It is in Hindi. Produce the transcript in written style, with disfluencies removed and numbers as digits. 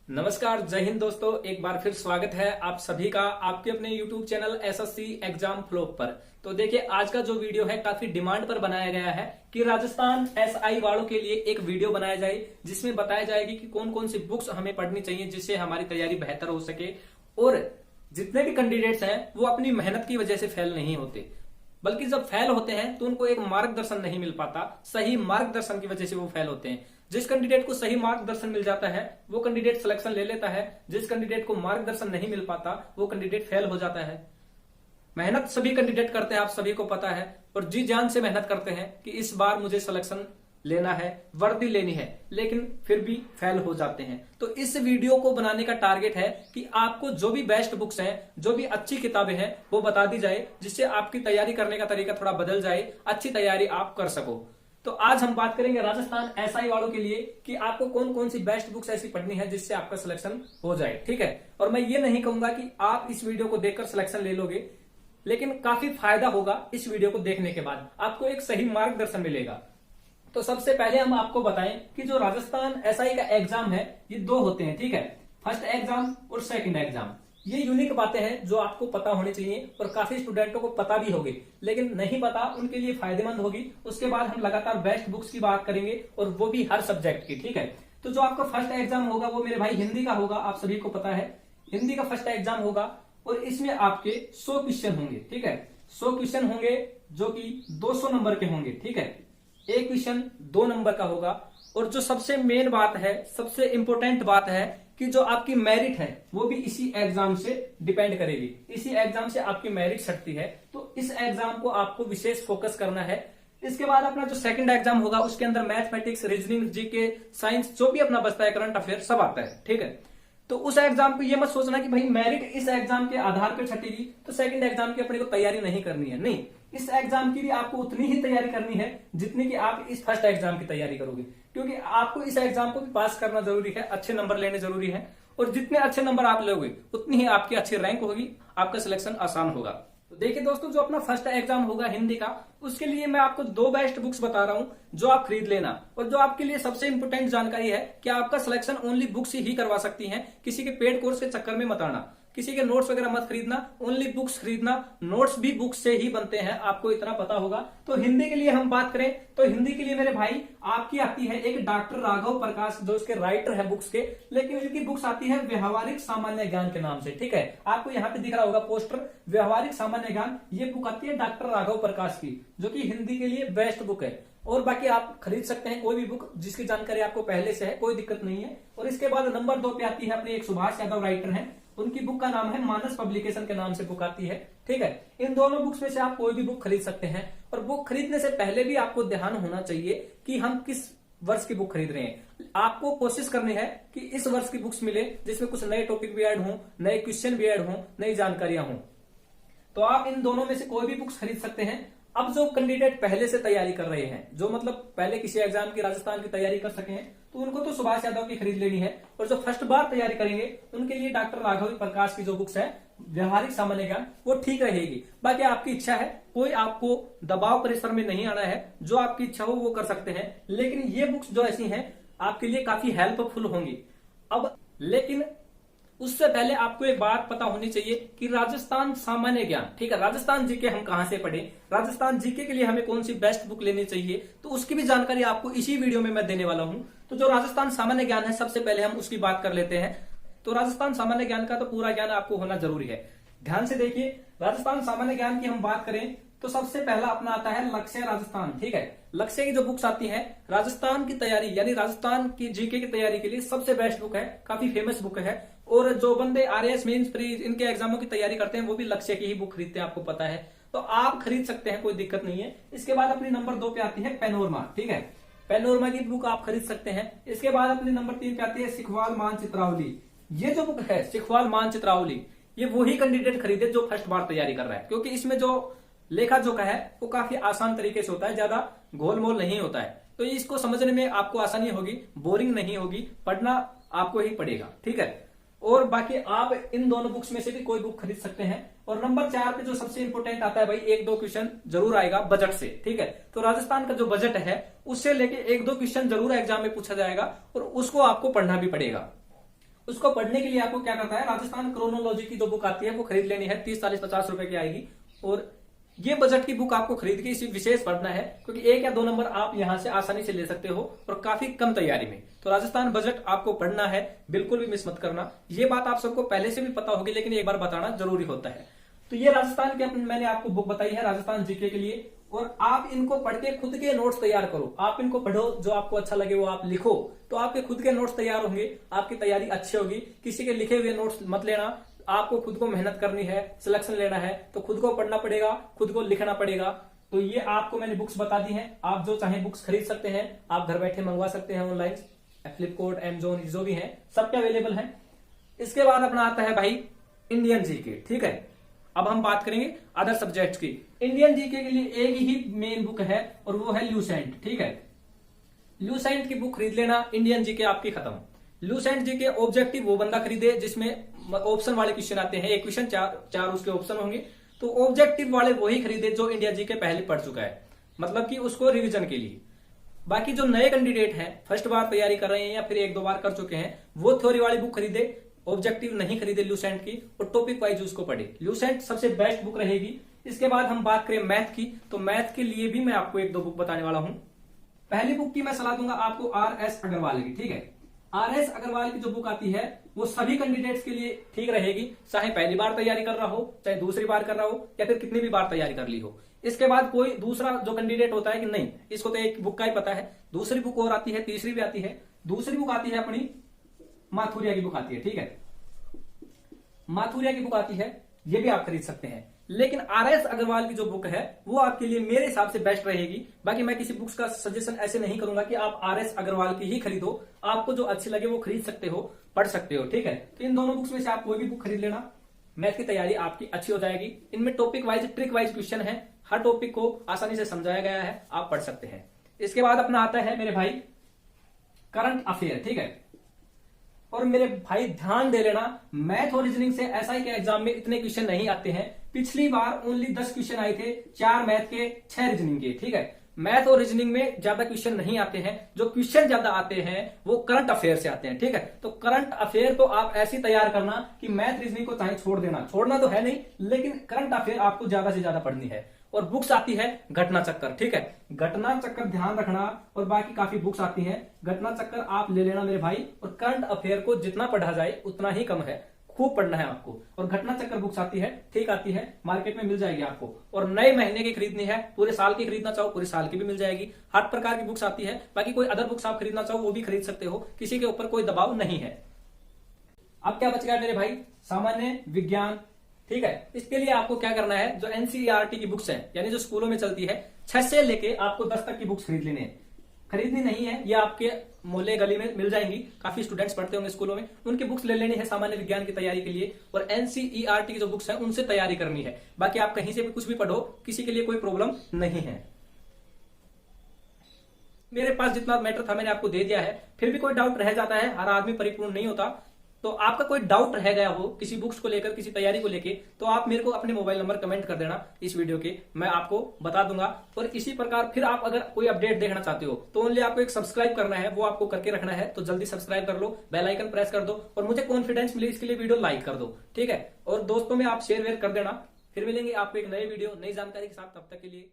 नमस्कार, जय हिंद दोस्तों। एक बार फिर स्वागत है आप सभी का आपके अपने YouTube channel SSC exam flow पर। तो देखिए, आज का जो वीडियो है काफी डिमांड पर बनाया गया है कि राजस्थान एसआई वालों के लिए एक वीडियो बनाया जाए जिसमें बताया जाएगी कि कौन कौन सी बुक्स हमें पढ़नी चाहिए जिससे हमारी तैयारी बेहतर हो सके और जितने भी कैंडिडेट्स हैं वो अपनी मेहनत की वजह से फेल नहीं होते, बल्कि जब फेल होते हैं तो उनको एक मार्गदर्शन नहीं मिल पाता। सही मार्गदर्शन की वजह से वो फेल होते हैं। जिस कैंडिडेट को सही मार्गदर्शन मिल जाता है वो कैंडिडेट सिलेक्शन ले लेता है। जिस कैंडिडेट को मार्गदर्शन नहीं मिल पाता वो कैंडिडेट फेल हो जाता है। मेहनत सभी कैंडिडेट करते हैं, आप सभी को पता है, और जी जान से मेहनत करते हैं कि इस बार मुझे सिलेक्शन लेना है, वर्दी लेनी है, लेकिन फिर भी फेल हो जाते हैं। तो इस वीडियो को बनाने का टारगेट है कि आपको जो भी बेस्ट बुक्स हैं, जो भी अच्छी किताबें हैं वो बता दी जाए जिससे आपकी तैयारी करने का तरीका थोड़ा बदल जाए, अच्छी तैयारी आप कर सको। तो आज हम बात करेंगे राजस्थान एसआई वालों के लिए कि आपको कौन कौन सी बेस्ट बुक्स ऐसी पढ़नी है जिससे आपका सिलेक्शन हो जाए। ठीक है, और मैं ये नहीं कहूंगा कि आप इस वीडियो को देखकर सिलेक्शन ले लोगे, लेकिन काफी फायदा होगा इस वीडियो को देखने के बाद, आपको एक सही मार्गदर्शन मिलेगा। तो सबसे पहले हम आपको बताएं कि जो राजस्थान एसआई का एग्जाम है ये दो होते हैं। ठीक है, फर्स्ट एग्जाम और सेकंड एग्जाम। ये यूनिक बातें हैं जो आपको पता होनी चाहिए और काफी स्टूडेंटों को पता भी होगी, लेकिन नहीं पता उनके लिए फायदेमंद होगी। उसके बाद हम लगातार बेस्ट बुक्स की बात करेंगे और वो भी हर सब्जेक्ट की। ठीक है, तो जो आपका फर्स्ट एग्जाम होगा वो मेरे भाई हिंदी का होगा, आप सभी को पता है। हिंदी का फर्स्ट एग्जाम होगा और इसमें आपके 100 क्वेश्चन होंगे। ठीक है, 100 क्वेश्चन होंगे जो कि 200 नंबर के होंगे। ठीक है, एक क्वेश्चन 2 नंबर का होगा। और जो सबसे मेन बात है, सबसे इंपॉर्टेंट बात है कि जो आपकी मेरिट है वो भी इसी एग्जाम से डिपेंड करेगी। इसी एग्जाम से आपकी मेरिट छटती है, तो इस एग्जाम को आपको विशेष फोकस करना है। इसके बाद अपना जो सेकंड एग्जाम होगा उसके अंदर मैथमेटिक्स, रीजनिंग, जीके, साइंस जो भी अपना बचता है, करंट अफेयर सब आता है। ठीक है, तो उस एग्जाम को ये मत सोचना कि भाई मेरिट इस एग्जाम के आधार पर छटेगी तो सेकंड एग्जाम की अपने को तैयारी नहीं करनी है। नहीं, इस एग्जाम की भी आपको उतनी ही तैयारी करनी है जितनी कि आप इस फर्स्ट एग्जाम की तैयारी करोगे, क्योंकि आपको इस एग्जाम को भी पास करना जरूरी है, अच्छे नंबर लेने जरूरी है। और जितने अच्छे नंबर आप लोगे उतनी ही आपकी अच्छी रैंक होगी, आपका सिलेक्शन आसान होगा। तो देखिए दोस्तों, जो अपना फर्स्ट एग्जाम होगा हिंदी का, उसके लिए मैं आपको 2 बेस्ट बुक्स बता रहा हूं जो आप खरीद लेना। और जो आपके लिए सबसे इंपोर्टेंट जानकारी है कि आपका सिलेक्शन ओनली बुक्स ही करवा सकती हैं, किसी के पेड कोर्स के चक्कर में मत आना, किसी के नोट्स वगैरह मत खरीदना, ओनली बुक्स खरीदना। नोट्स भी बुक्स से ही बनते हैं, आपको इतना पता होगा। तो हिंदी के लिए हम बात करें तो हिंदी के लिए मेरे भाई आपकी आती है एक डॉक्टर राघव प्रकाश, जो इसके राइटर है बुक्स के, लेकिन इनकी बुक्स आती है व्यवहारिक सामान्य ज्ञान के नाम से। ठीक है, आपको यहाँ पे दिख रहा होगा पोस्टर, व्यवहारिक सामान्य ज्ञान। ये बुक आती है डॉक्टर राघव प्रकाश की, जो कि हिंदी के लिए बेस्ट बुक है। और बाकी आप खरीद सकते हैं कोई भी बुक जिसकी जानकारी आपको पहले से है, कोई दिक्कत नहीं है। और इसके बाद नंबर 2 पे आती है अपनी एक सुभाष यादव राइटर है, उनकी बुक का नाम है मानस पब्लिकेशन के नाम से बुक आती है। ठीक है, इन दोनों बुक्स में से आप कोई भी बुक खरीद सकते हैं। और बुक खरीदने से पहले भी आपको ध्यान होना चाहिए कि हम किस वर्ष की बुक खरीद रहे हैं। आपको कोशिश करनी है कि इस वर्ष की बुक्स मिले जिसमें कुछ नए टॉपिक भी ऐड हों, नए क्वेश्चन भी ऐड हों, नई जानकारियां हों। तो आप इन दोनों में से कोई भी बुक्स खरीद सकते हैं। अब जो कैंडिडेट पहले से तैयारी कर रहे हैं, जो मतलब पहले किसी एग्जाम की राजस्थान की तैयारी कर सके हैं, तो उनको तो सुभाष यादव की खरीद लेनी है। और जो फर्स्ट बार तैयारी करेंगे उनके लिए डॉक्टर राघव प्रकाश की जो बुक्स है व्यवहारिक सामान्य ज्ञान, वो ठीक रहेगी। बाकी आपकी इच्छा है, कोई आपको दबाव प्रेशर में नहीं आना है, जो आपकी इच्छा हो वो कर सकते हैं। लेकिन ये बुक्स जो ऐसी हैं आपके लिए काफी हेल्पफुल होंगी। अब लेकिन उससे पहले आपको एक बात पता होनी चाहिए कि राजस्थान सामान्य ज्ञान, ठीक है, राजस्थान जीके हम कहां से पढ़े, राजस्थान जीके के लिए हमें कौन सी बेस्ट बुक लेनी चाहिए, तो उसकी भी जानकारी आपको इसी वीडियो में मैं देने वाला हूं। तो जो राजस्थान सामान्य ज्ञान है, सबसे पहले हम उसकी बात कर लेते हैं। तो राजस्थान सामान्य ज्ञान का तो पूरा ज्ञान आपको होना जरूरी है। ध्यान से देखिए, राजस्थान सामान्य ज्ञान की हम बात करें तो सबसे पहला अपना आता है लक्ष्य राजस्थान। ठीक है, लक्ष्य की जो बुक्स आती है राजस्थान की तैयारी, यानी राजस्थान की जीके की तैयारी के लिए सबसे बेस्ट बुक है, काफी फेमस बुक है। और जो बंदे आरएएस मेंस प्री इनके एग्जामों की तैयारी करते हैं वो भी लक्ष्य की ही बुक खरीदते हैं, आपको पता है। तो आप खरीद सकते हैं, कोई दिक्कत नहीं है। इसके बाद अपनी नंबर 2 पे आती है पैनोरमा। ठीक है, पैनोरमा की बुक आप खरीद सकते हैं। इसके बाद अपनी नंबर 3 पे आती है सिखवाल मानचित्रावली। ये जो बुक है सिखवाल मानचित्रावली, ये वही कैंडिडेट खरीदे जो फर्स्ट बार तैयारी कर रहा है, क्योंकि इसमें जो लेखा जोखा है वो काफी आसान तरीके से होता है, ज्यादा गोलमोल नहीं होता है। तो इसको समझने में आपको आसानी होगी, बोरिंग नहीं होगी, पढ़ना आपको ही पड़ेगा। ठीक है, और बाकी आप इन दोनों बुक्स में से भी कोई बुक खरीद सकते हैं। और नंबर 4 पे जो सबसे इंपोर्टेंट आता है भाई, 1-2 क्वेश्चन जरूर आएगा बजट से। ठीक है, तो राजस्थान का जो बजट है उससे लेके 1-2 क्वेश्चन जरूर एग्जाम में पूछा जाएगा और उसको आपको पढ़ना भी पड़ेगा। उसको पढ़ने के लिए आपको क्या करता है, राजस्थान क्रोनोलॉजी की जो बुक आती है वो खरीद लेनी है, 30, 40, 50 रुपए की आएगी। और ये बजट की बुक आपको खरीद के इसी विशेष पढ़ना है, क्योंकि 1 या 2 नंबर आप यहां से आसानी से ले सकते हो और काफी कम तैयारी में। तो राजस्थान बजट आपको पढ़ना है, बिल्कुल भी मिस मत करना। ये बात आप सबको पहले से भी पता होगी, लेकिन एक बार बताना जरूरी होता है। तो ये राजस्थान के मैंने आपको बुक बताई है राजस्थान जीके के लिए, और आप इनको पढ़ के खुद के नोट्स तैयार करो। आप इनको पढ़ो, जो आपको अच्छा लगे वो आप लिखो, तो आपके खुद के नोट्स तैयार होंगे, आपकी तैयारी अच्छी होगी। किसी के लिखे हुए नोट्स मत लेना, आपको खुद को मेहनत करनी है, सिलेक्शन लेना है तो खुद को पढ़ना पड़ेगा, खुद को लिखना पड़ेगा। तो ये आपको मैंने बुक्स बता दी हैं, आप जो चाहे बुक्स खरीद सकते हैं, आप घर बैठे मंगवा सकते हैं ऑनलाइन, फ्लिपकार्ट, अमेजोन, जो भी है सबके अवेलेबल है। इसके बाद अपना आता है भाई इंडियन जीके, ठीक है। अब हम बात करेंगे अदर सब्जेक्ट्स की। इंडियन जीके के लिए एक ही मेन बुक है और वो है लूसेंट, ठीक है। लूसेंट की बुक खरीद लेना, इंडियन जीके आपकी खत्म। लूसेंट जीके ऑब्जेक्टिव वो बंदा खरीदे जिसमें ऑप्शन वाले क्वेश्चन आते हैं, एक क्वेश्चन चार उसके ऑप्शन होंगे, तो ऑब्जेक्टिव वाले वही खरीदे जो इंडिया जीके पहले पढ़ चुका है, मतलब कि उसको रिवीजन के लिए। बाकी जो नए कैंडिडेट हैं, फर्स्ट बार तैयारी कर रहे हैं या फिर 1-2 बार कर चुके हैं, वो थ्योरी वाली बुक खरीदे, ऑब्जेक्टिव नहीं खरीदे लूसेंट की, और टॉपिक वाइज उसको पढ़े। लूसेंट सबसे बेस्ट बुक रहेगी। इसके बाद हम बात करें मैथ की, तो मैथ के लिए भी मैं आपको 1-2 बुक बताने वाला हूं। पहली बुक की मैं सलाह दूंगा आपको RS अग्रवाल की, ठीक है। RS अग्रवाल की जो बुक आती है वो सभी कैंडिडेट्स के लिए ठीक रहेगी, चाहे पहली बार तैयारी कर रहा हो, चाहे दूसरी बार कर रहा हो, या फिर कितनी भी बार तैयारी कर ली हो। इसके बाद कोई दूसरा जो कैंडिडेट होता है कि नहीं, इसको तो एक बुक का ही पता है, दूसरी बुक और आती है, तीसरी भी आती है। दूसरी बुक आती है अपनी माथुरिया की बुक आती है, ठीक है। माथुरिया की बुक आती है, ये भी आप खरीद सकते हैं। लेकिन RS अग्रवाल की जो बुक है वो आपके लिए मेरे हिसाब से बेस्ट रहेगी। बाकी मैं किसी बुक्स का सजेशन ऐसे नहीं करूंगा कि आप RS अग्रवाल की ही खरीदो, आपको जो अच्छी लगे वो खरीद सकते हो, पढ़ सकते हो, ठीक है। तो इन दोनों बुक्स में से आप कोई भी बुक खरीद लेना, मैथ की तैयारी आपकी अच्छी हो जाएगी। इनमें topic wise, trick wise question है, हर टॉपिक को आसानी से समझाया गया है, आप पढ़ सकते हैं। इसके बाद अपना आता है मेरे भाई करंट अफेयर, ठीक है। और मेरे भाई ध्यान दे लेना, मैथ और रीजनिंग से SI के एग्जाम में इतने क्वेश्चन नहीं आते हैं। पिछली बार ओनली 10 क्वेश्चन आए थे, 4 मैथ के, 6 रीजनिंग के, ठीक है। मैथ और रीजनिंग में ज्यादा क्वेश्चन नहीं आते हैं, जो क्वेश्चन ज्यादा आते हैं वो करंट अफेयर से आते हैं, ठीक है। तो करंट अफेयर तो आप ऐसी तैयार करना कि मैथ रीजनिंग को चाहे छोड़ देना, छोड़ना तो है नहीं, लेकिन करंट अफेयर आपको ज्यादा से ज्यादा पढ़नी है। और बुक्स आती है घटना चक्कर, ठीक है। घटना चक्कर ध्यान रखना, और बाकी काफी बुक्स आती हैं, घटना चक्कर आप ले लेना मेरे भाई। और करंट अफेयर को जितना पढ़ा जाए उतना ही कम है, खूब पढ़ना है आपको। और घटना चक्कर बुक्स आती है, ठीक आती है, मार्केट में मिल जाएगी आपको। और नए महीने की खरीदनी है, पूरे साल की खरीदना चाहो पूरे साल की भी मिल जाएगी, हर प्रकार की बुक्स आती है। बाकी कोई अदर बुक्स आप खरीदना चाहो वो भी खरीद सकते हो, किसी के ऊपर कोई दबाव नहीं है। अब क्या बच गया मेरे भाई, सामान्य विज्ञान, ठीक है। इसके लिए आपको क्या करना है, जो NCERT की बुक्स है, यानी जो स्कूलों में चलती है, 6 से लेके आपको 10 तक की बुक्स खरीद लेने हैं। खरीदनी नहीं है, ये आपके मोहल्ले गली में मिल जाएंगी, काफी स्टूडेंट्स पढ़ते होंगे स्कूलों में, उनकी बुक्स ले लेनी है सामान्य विज्ञान की तैयारी के लिए। और NCERT की जो बुक्स है उनसे तैयारी करनी है। बाकी आप कहीं से भी कुछ भी पढ़ो, किसी के लिए कोई प्रॉब्लम नहीं है। मेरे पास जितना मैटर था मैंने आपको दे दिया है, फिर भी कोई डाउट रह जाता है, हर आदमी परिपूर्ण नहीं होता, तो आपका कोई डाउट रह गया हो किसी बुक्स को लेकर, किसी तैयारी को लेकर, तो आप मेरे को अपने मोबाइल नंबर कमेंट कर देना इस वीडियो के, मैं आपको बता दूंगा। और इसी प्रकार फिर आप अगर कोई अपडेट देखना चाहते हो तो ओनली आपको एक सब्सक्राइब करना है, वो आपको करके रखना है। तो जल्दी सब्सक्राइब कर लो, बेल आइकन प्रेस कर दो, और मुझे कॉन्फिडेंस मिले इसके लिए वीडियो लाइक कर दो, ठीक है। और दोस्तों में आप शेयर वेयर कर देना। फिर मिलेंगे आपको एक नए वीडियो, नई जानकारी के साथ, तब तक के लिए